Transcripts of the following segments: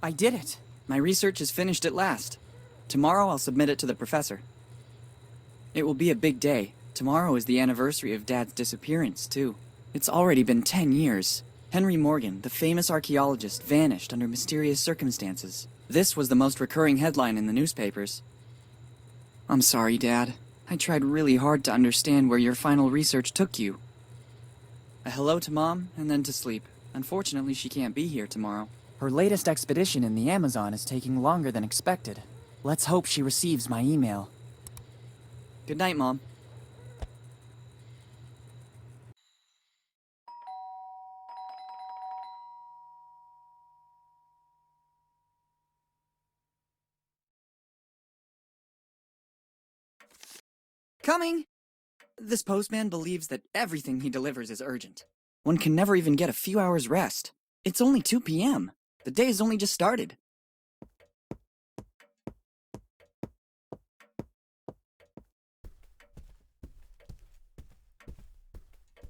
I did it! My research is finished at last. Tomorrow I'll submit it to the professor. It will be a big day. Tomorrow is the anniversary of Dad's disappearance, too. It's already been 10 years. Henry Morgan, the famous archaeologist, vanished under mysterious circumstances. This was the most recurring headline in the newspapers. I'm sorry, Dad. I tried really hard to understand where your final research took you. A hello to Mom, and then to sleep. Unfortunately, she can't be here tomorrow. Her latest expedition in the Amazon is taking longer than expected. Let's hope she receives my email. Good night, Mom. Coming! This postman believes that everything he delivers is urgent. One can never even get a few hours rest. It's only 2 p.m. The day has only just started.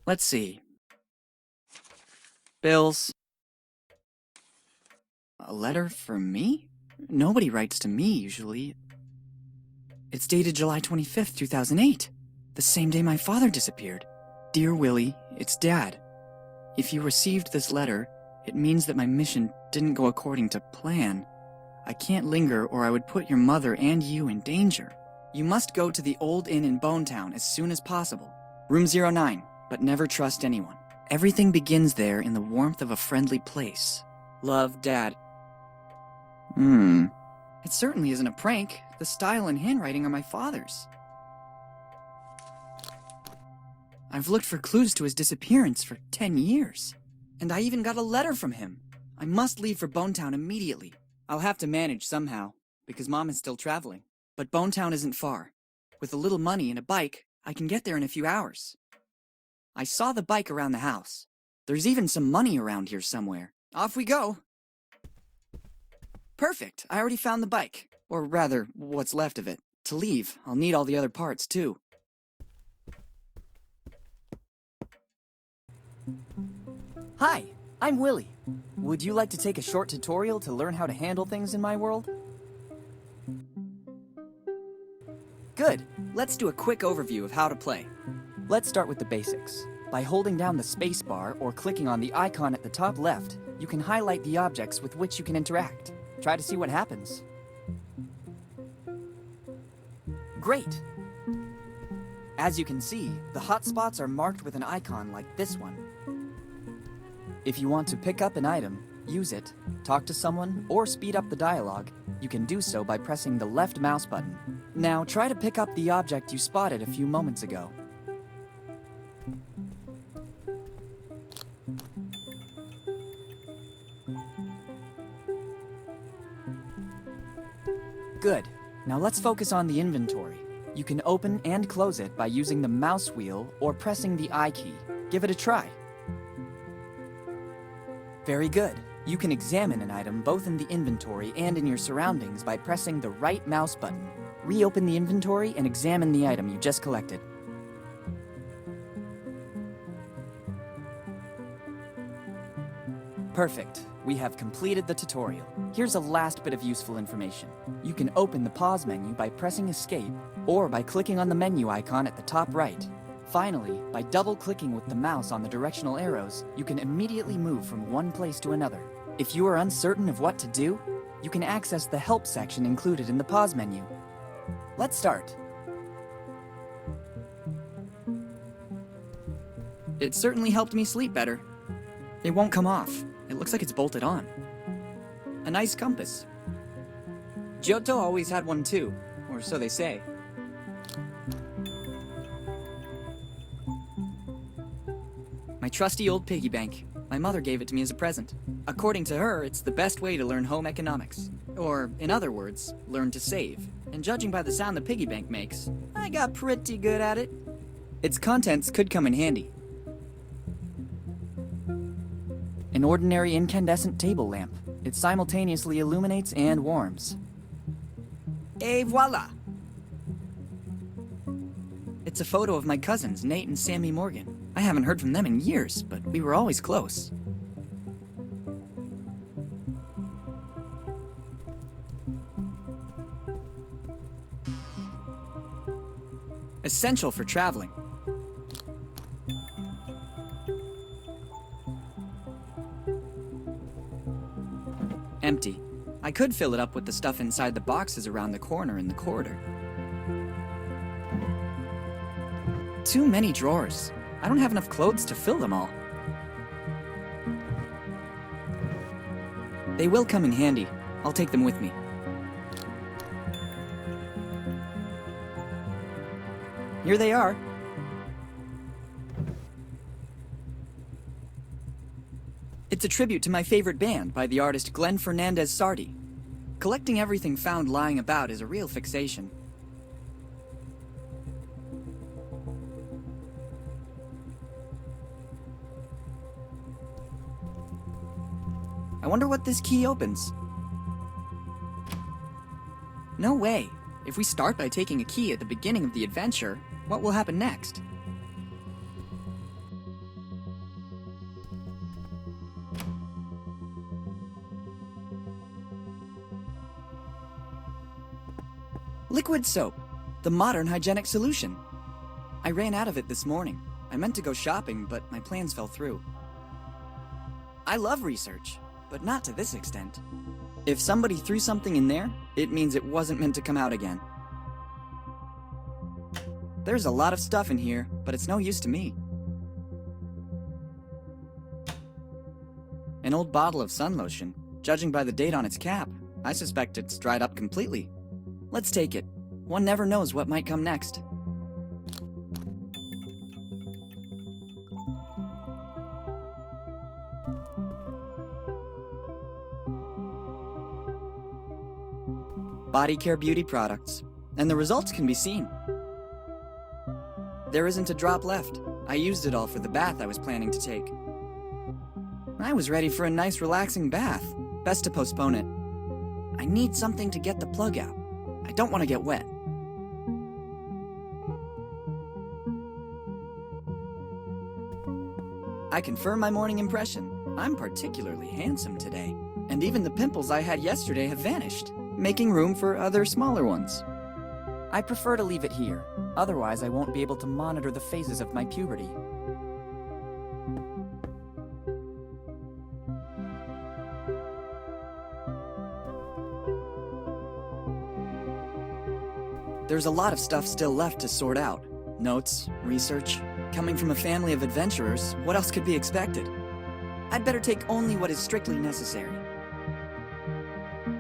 Let's see. Bills. A letter for me? Nobody writes to me, usually. It's dated July 25th, 2008. The same day my father disappeared. Dear Willy, it's Dad. If you received this letter, it means that my mission didn't go according to plan. I can't linger or I would put your mother and you in danger. You must go to the old inn in Bonetown as soon as possible. Room 09, but never trust anyone. Everything begins there in the warmth of a friendly place. Love, Dad. It certainly isn't a prank. The style and handwriting are my father's. I've looked for clues to his disappearance for 10 years. And I even got a letter from him. I must leave for Bonetown immediately. I'll have to manage somehow, because Mom is still traveling. But Bonetown isn't far. With a little money and a bike, I can get there in a few hours. I saw the bike around the house. There's even some money around here somewhere. Off we go! Perfect, I already found the bike. Or rather, what's left of it. To leave, I'll need all the other parts too. Hi, I'm Willy. Would you like to take a short tutorial to learn how to handle things in my world? Good, let's do a quick overview of how to play. Let's start with the basics. By holding down the space bar or clicking on the icon at the top left, you can highlight the objects with which you can interact. Try to see what happens. Great! As you can see, the hotspots are marked with an icon like this one. If you want to pick up an item, use it, talk to someone, or speed up the dialogue, you can do so by pressing the left mouse button. Now try to pick up the object you spotted a few moments ago. Good. Now let's focus on the inventory. You can open and close it by using the mouse wheel or pressing the I key. Give it a try. Very good. You can examine an item both in the inventory and in your surroundings by pressing the right mouse button. Reopen the inventory and examine the item you just collected. Perfect. We have completed the tutorial. Here's a last bit of useful information. You can open the pause menu by pressing escape or by clicking on the menu icon at the top right. Finally, by double-clicking with the mouse on the directional arrows, you can immediately move from one place to another. If you are uncertain of what to do, you can access the help section included in the pause menu. Let's start. It certainly helped me sleep better. It won't come off. It looks like it's bolted on. A nice compass. Giotto always had one too, or so they say. My trusty old piggy bank. My mother gave it to me as a present. According to her, it's the best way to learn home economics. Or, in other words, learn to save. And judging by the sound the piggy bank makes, I got pretty good at it. Its contents could come in handy. An ordinary incandescent table lamp. It simultaneously illuminates and warms. Et voila! It's a photo of my cousins, Nate and Sammy Morgan. I haven't heard from them in years, but we were always close. essential for traveling. Empty. I could fill it up with the stuff inside the boxes around the corner in the corridor. Too many drawers. I don't have enough clothes to fill them all. They will come in handy. I'll take them with me. Here they are. It's a tribute to my favorite band by the artist Glenn Fernandez Sardi. Collecting everything found lying about is a real fixation. I wonder what this key opens. No way. If we start by taking a key at the beginning of the adventure, what will happen next? Liquid soap, the modern hygienic solution. I ran out of it this morning. I meant to go shopping, but my plans fell through. I love research, but not to this extent. If somebody threw something in there, it means it wasn't meant to come out again. There's a lot of stuff in here, but it's no use to me. An old bottle of sun lotion. Judging by the date on its cap, I suspect it's dried up completely. Let's take it. One never knows what might come next. Body care beauty products, and the results can be seen. There isn't a drop left. I used it all for the bath I was planning to take. I was ready for a nice relaxing bath. Best to postpone it. I need something to get the plug out. I don't want to get wet. I confirm my morning impression. I'm particularly handsome today. And even the pimples I had yesterday have vanished, making room for other smaller ones. I prefer to leave it here. Otherwise, I won't be able to monitor the phases of my puberty. There's a lot of stuff still left to sort out. Notes, research. Coming from a family of adventurers, what else could be expected? I'd better take only what is strictly necessary.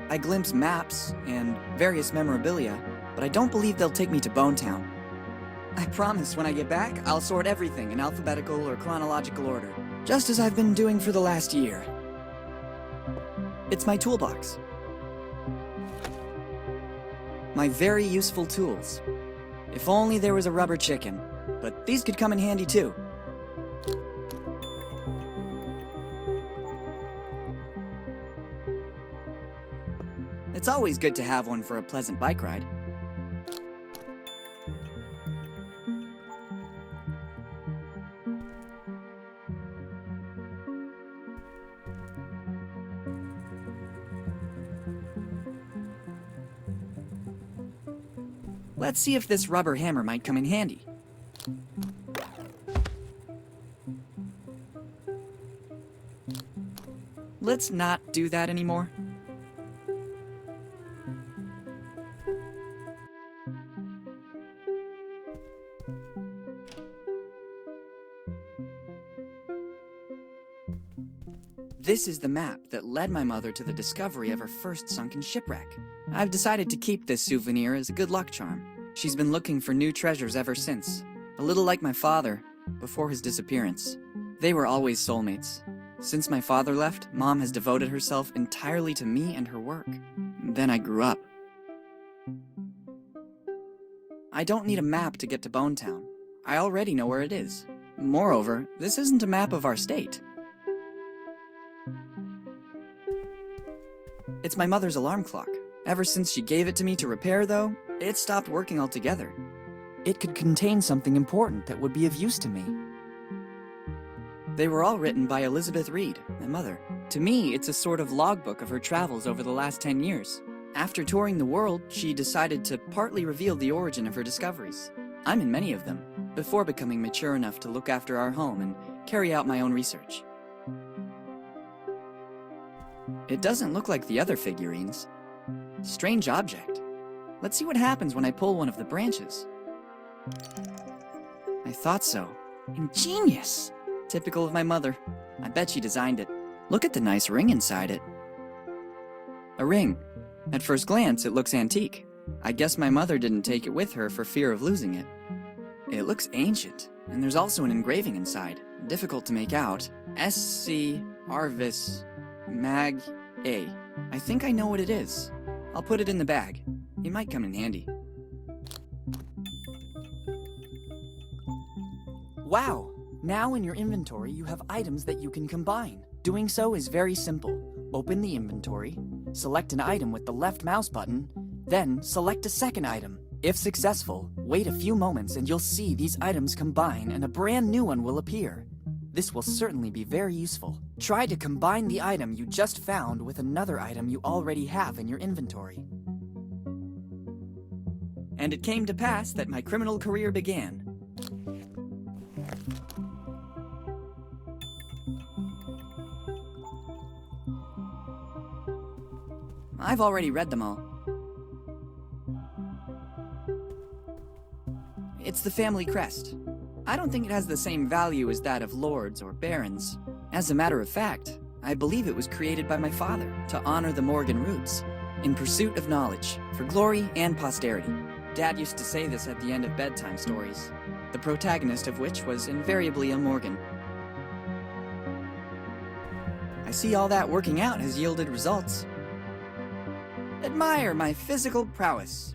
I glimpse maps and various memorabilia, but I don't believe they'll take me to Bonetown. I promise when I get back, I'll sort everything in alphabetical or chronological order, just as I've been doing for the last year. It's my toolbox. My very useful tools. If only there was a rubber chicken, but these could come in handy too. It's always good to have one for a pleasant bike ride. Let's see if this rubber hammer might come in handy. Let's not do that anymore. This is the map that led my mother to the discovery of her first sunken shipwreck. I've decided to keep this souvenir as a good luck charm. She's been looking for new treasures ever since. A little like my father, before his disappearance. They were always soulmates. Since my father left, Mom has devoted herself entirely to me and her work. Then I grew up. I don't need a map to get to Bonetown. I already know where it is. Moreover, this isn't a map of our state. It's my mother's alarm clock. Ever since she gave it to me to repair, though, it stopped working altogether. It could contain something important that would be of use to me. They were all written by Elizabeth Reed, my mother. To me, it's a sort of logbook of her travels over the last 10 years. After touring the world, she decided to partly reveal the origin of her discoveries. I'm in many of them, before becoming mature enough to look after our home and carry out my own research. It doesn't look like the other figurines. Strange object. Let's see what happens when I pull one of the branches. I thought so. Ingenious! Typical of my mother. I bet she designed it. Look at the nice ring inside it. A ring. At first glance, it looks antique. I guess my mother didn't take it with her for fear of losing it. It looks ancient, and there's also an engraving inside. Difficult to make out. SC Arvis Mag A. I think I know what it is. I'll put it in the bag. It might come in handy. Wow! Now in your inventory you have items that you can combine. Doing so is very simple. Open the inventory, select an item with the left mouse button, then select a second item. If successful, wait a few moments and you'll see these items combine and a brand new one will appear. This will certainly be very useful. Try to combine the item you just found with another item you already have in your inventory. And it came to pass that my criminal career began. I've already read them all. It's the family crest. I don't think it has the same value as that of lords or barons. As a matter of fact, I believe it was created by my father to honor the Morgan roots, in pursuit of knowledge, for glory and posterity. Dad used to say this at the end of bedtime stories, the protagonist of which was invariably a Morgan. I see all that working out has yielded results. Admire my physical prowess.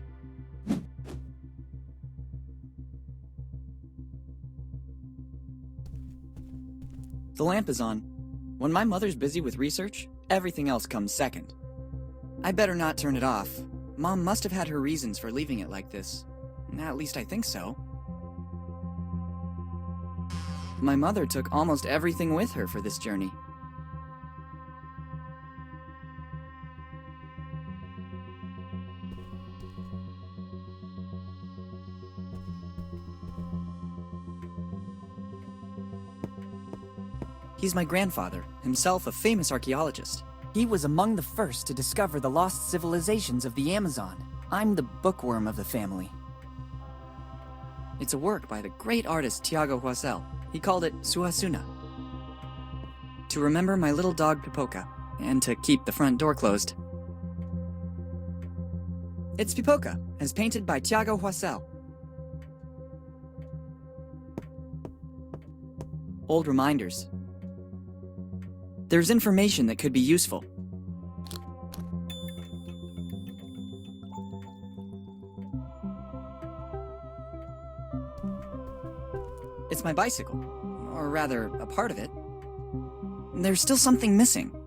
The lamp is on. When my mother's busy with research, everything else comes second. I better not turn it off. Mom must have had her reasons for leaving it like this. At least I think so. My mother took almost everything with her for this journey. He's my grandfather, himself a famous archaeologist. He was among the first to discover the lost civilizations of the Amazon. I'm the bookworm of the family. It's a work by the great artist Tiago Huasel. He called it Suhasuna. To remember my little dog Pipoca, and to keep the front door closed. It's Pipoca, as painted by Tiago Huasel. Old reminders. There's information that could be useful. It's my bicycle, or rather, a part of it. There's still something missing.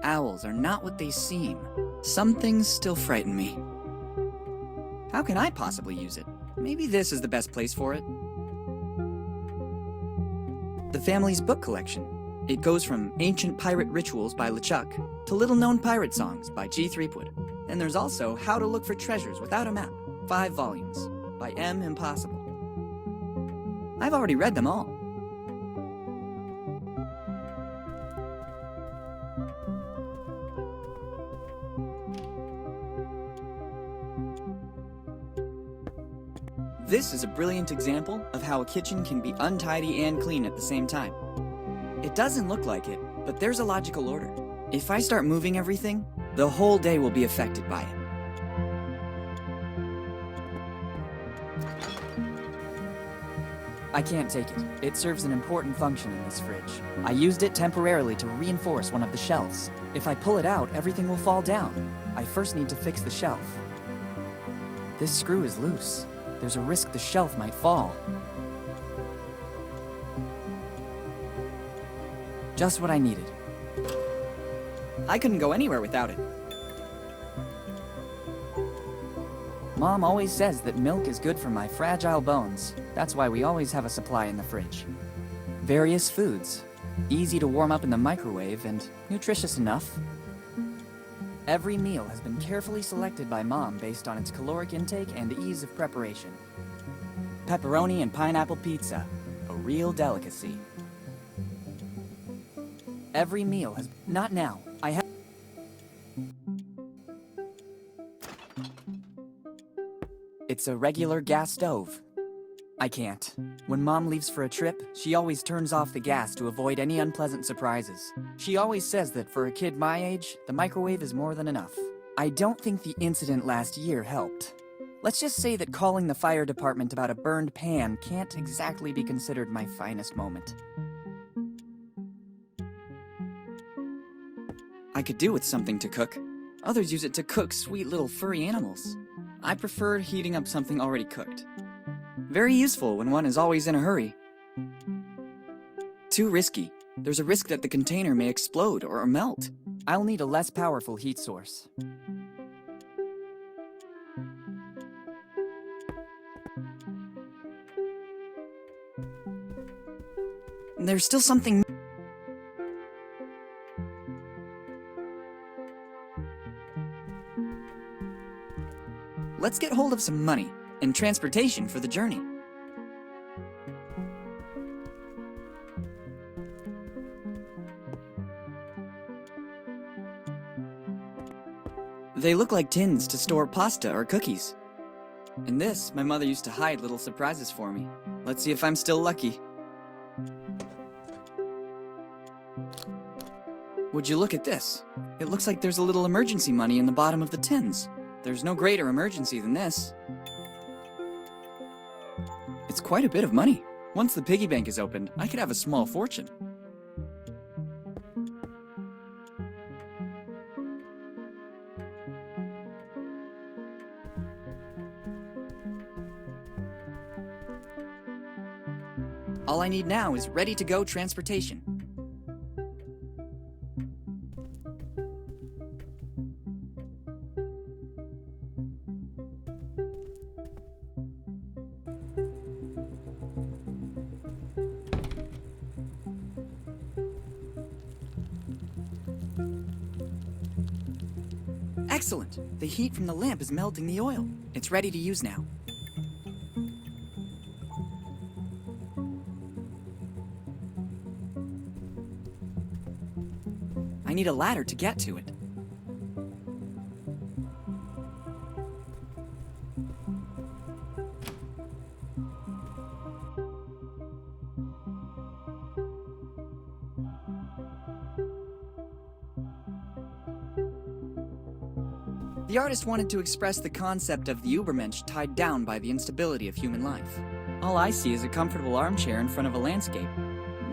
Owls are not what they seem. Some things still frighten me. How can I possibly use it? Maybe this is the best place for it. The family's book collection. It goes from Ancient Pirate Rituals by LeChuck to Little Known Pirate Songs by G. Threepwood. And there's also How to Look for Treasures Without a Map, 5 volumes, by M. Impossible. I've already read them all. This is a brilliant example of how a kitchen can be untidy and clean at the same time. It doesn't look like it, but there's a logical order. If I start moving everything, the whole day will be affected by it. I can't take it. It serves an important function in this fridge. I used it temporarily to reinforce one of the shelves. If I pull it out, everything will fall down. I first need to fix the shelf. This screw is loose. There's a risk the shelf might fall. Just what I needed. I couldn't go anywhere without it. Mom always says that milk is good for my fragile bones. That's why we always have a supply in the fridge. Various foods. Easy to warm up in the microwave and nutritious enough. Every meal has been carefully selected by Mom based on its caloric intake and ease of preparation. Pepperoni and pineapple pizza, a real delicacy. Every meal has... Not now. I have... It's a regular gas stove. I can't. When Mom leaves for a trip, she always turns off the gas to avoid any unpleasant surprises. She always says that for a kid my age, the microwave is more than enough. I don't think the incident last year helped. Let's just say that calling the fire department about a burned pan can't exactly be considered my finest moment. I could do with something to cook. Others use it to cook sweet little furry animals. I prefer heating up something already cooked. Very useful when one is always in a hurry. Too risky. There's a risk that the container may explode or melt. I'll need a less powerful heat source. There's still something... Let's get hold of some money and transportation for the journey. They look like tins to store pasta or cookies. In this, my mother used to hide little surprises for me. Let's see if I'm still lucky. Would you look at this? It looks like there's a little emergency money in the bottom of the tins. There's no greater emergency than this. It's quite a bit of money. Once the piggy bank is opened, I could have a small fortune. All I need now is ready-to-go transportation. Excellent! The heat from the lamp is melting the oil. It's ready to use now. I need a ladder to get to it. The artist wanted to express the concept of the Übermensch tied down by the instability of human life. All I see is a comfortable armchair in front of a landscape.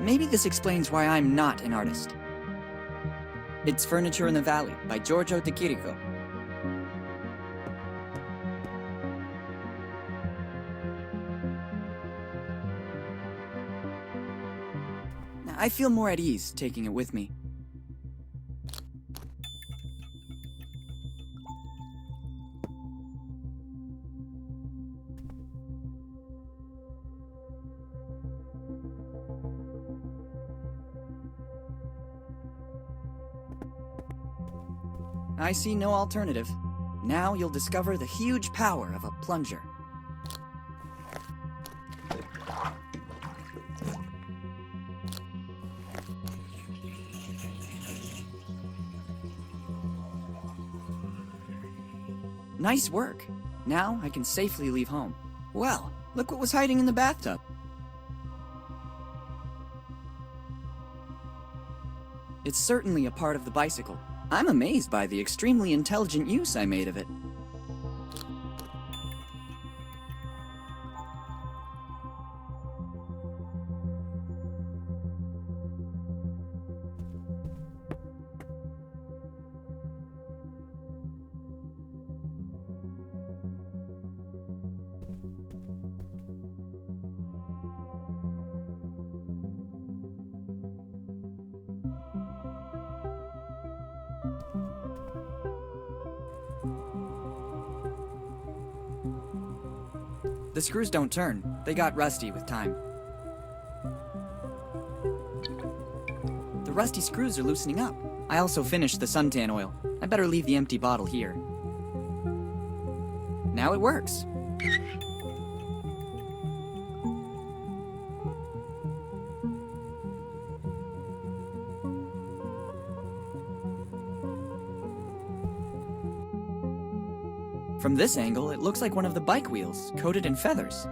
Maybe this explains why I'm not an artist. It's Furniture in the Valley by Giorgio de Chirico. I feel more at ease taking it with me. I see no alternative. Now you'll discover the huge power of a plunger. Nice work. Now I can safely leave home. Well, look what was hiding in the bathtub. It's certainly a part of the bicycle. I'm amazed by the extremely intelligent use I made of it. The screws don't turn. They got rusty with time. The rusty screws are loosening up. I also finished the suntan oil. I better leave the empty bottle here. Now it works. From this angle, it looks like one of the bike wheels, coated in feathers.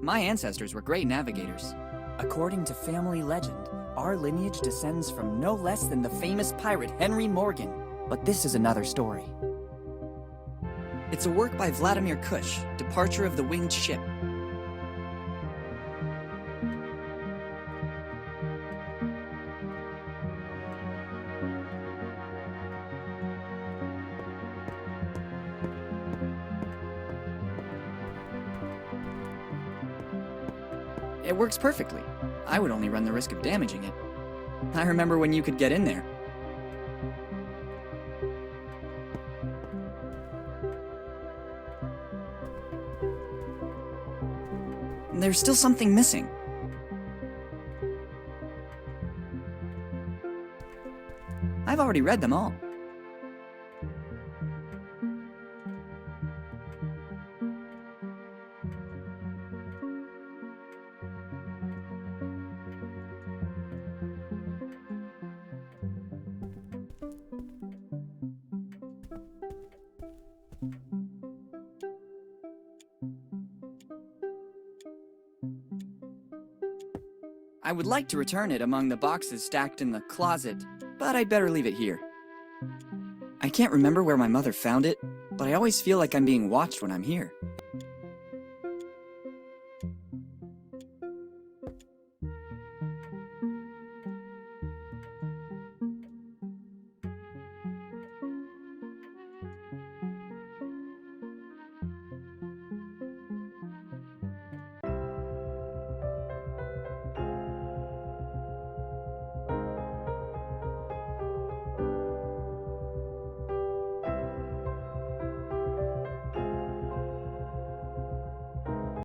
My ancestors were great navigators. According to family legend, our lineage descends from no less than the famous pirate Henry Morgan. But this is another story. It's a work by Vladimir Kush, Departure of the Winged Ship. It works perfectly. I would only run the risk of damaging it. I remember when you could get in there. There's still something missing. I've already read them all. I would like to return it among the boxes stacked in the closet, but I'd better leave it here. I can't remember where my mother found it, but I always feel like I'm being watched when I'm here.